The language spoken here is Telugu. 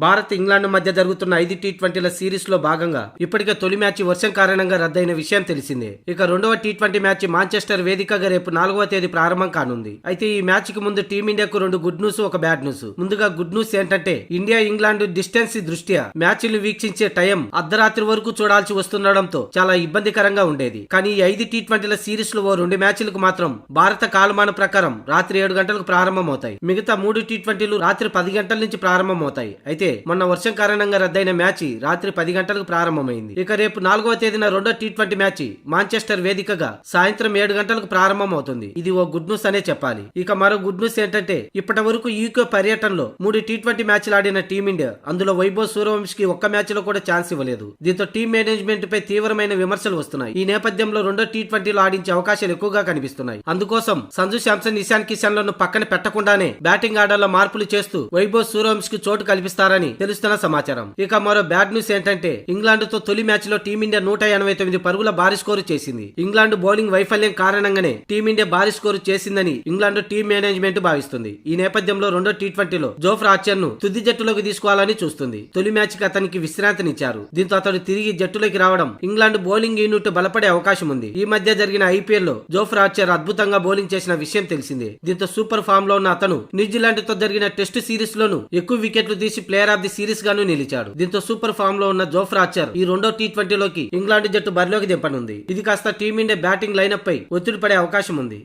భారత్ ఇంగ్లాండ్ మధ్య జరుగుతున్న 5 టీ20ల సిరీస్ లో భాగంగా ఇప్పటికే తొలి మ్యాచ్ వర్షం కారణంగా రద్దయిన విషయం తెలిసిందే. ఇక రెండవ టీ20 మ్యాచ్ మాంచెస్టర్ వేదికగా రేపు 4వ తేదీ ప్రారంభం కానుంది. అయితే ఈ మ్యాచ్ కి ముందు టీమిండియాకు 2 గుడ్ న్యూస్, ఒక బ్యాడ్ న్యూస్. ముందుగా గుడ్ న్యూస్ ఏంటంటే ఇండియా ఇంగ్లాండ్ డిస్టెన్స్ దృష్ట్యా మ్యాచ్లు వీక్షించే టైం అర్ధరాత్రి వరకు చూడాల్సి వస్తుండడంతో చాలా ఇబ్బందికరంగా ఉండేది. కానీ ఈ 5 టీ20ల సిరీస్ లో 2 మ్యాచ్లకు మాత్రం భారత కాలమాన ప్రకారం రాత్రి 7 గంటలకు ప్రారంభమవుతాయి. మిగతా 3 టీ20లు రాత్రి 10 గంటల నుంచి ప్రారంభమవుతాయి. అయితే మొన్న వర్షం కారణంగా రద్దయిన మ్యాచ్ రాత్రి 10 గంటలకు ప్రారంభమైంది. ఇక రేపు 4వ తేదీన రెండో టీ20 మ్యాచ్ మాంచెస్టర్ వేదికగా సాయంత్రం 7 గంటలకు ప్రారంభం అవుతుంది. ఇది ఓ గుడ్ న్యూస్ అనే చెప్పాలి. ఇక మరో గుడ్ న్యూస్ ఏంటంటే ఇప్పటి వరకు యూకే పర్యటనలో 3 టీ20 మ్యాచ్లు ఆడిన టీమిండియా అందులో వైభవ్ సూర్యవంశీకి ఒక్క మ్యాచ్ లో కూడా ఛాన్స్ ఇవ్వలేదు. దీంతో టీం మేనేజ్మెంట్ పై తీవ్రమైన విమర్శలు వస్తున్నాయి. ఈ నేపథ్యంలో రెండో టీ20లో ఆడించే అవకాశాలు ఎక్కువగా కనిపిస్తున్నాయి. అందుకోసం సంజు శాంసన్, ఇషాన్ కిషన్ లను పక్కన పెట్టకుండానే బ్యాటింగ్ ఆర్డర్లో మార్పులు చేస్తూ వైభవ్ సూర్యవంశీకి చోటు కల్పిస్తారని తెలుస్తున్న సమాచారం. ఇక మరో బ్యాడ్ న్యూస్ ఏంటంటే ఇంగ్లాండ్ తో తొలి మ్యాచ్ లో టీమిండియా 189 పరుగుల భారీ స్కోరు చేసింది. ఇంగ్లాండ్ బౌలింగ్ వైఫల్యం కారణంగానే టీమిండియా భారీ స్కోరు చేసిందని ఇంగ్లాండ్ టీం మేనేజ్మెంట్ భావిస్తుంది. ఈ నేపథ్యంలో రెండో టీ20లో జోఫ్రా ఆర్చర్ ను తుది జట్టులోకి తీసుకోవాలని చూస్తుంది. తొలి మ్యాచ్ కి అతనికి విశ్రాంతినిచ్చారు. దీంతో అతడు తిరిగి జట్టులోకి రావడం ఇంగ్లాండ్ బౌలింగ్ యూనిట్ బలపడే అవకాశం ఉంది. ఈ మధ్య జరిగిన ఐపీఎల్ లో జోఫ్రా ఆర్చర్ అద్భుతంగా బౌలింగ్ చేసిన విషయం తెలిసిందే. దీంతో సూపర్ ఫామ్ లో ఉన్న అతను న్యూజిలాండ్ తో జరిగిన టెస్ట్ సిరీస్ లోను ఎక్కువ వికెట్లు తీసి ప్లేయర్ ఆఫ్ ది సిరీస్ గాను నిలిచాడు. దీంతో సూపర్ ఫామ్ లో ఉన్న జోఫ్రా ఆర్చర్ ఈ రెండో టీ20లోకి ఇంగ్లాండ్ జట్టు బరిలోకి దింపనుంది. ఇది కాస్త టీమిండియా బ్యాటింగ్ లైనప్ పై ఒత్తిడి పడే అవకాశం ఉంది.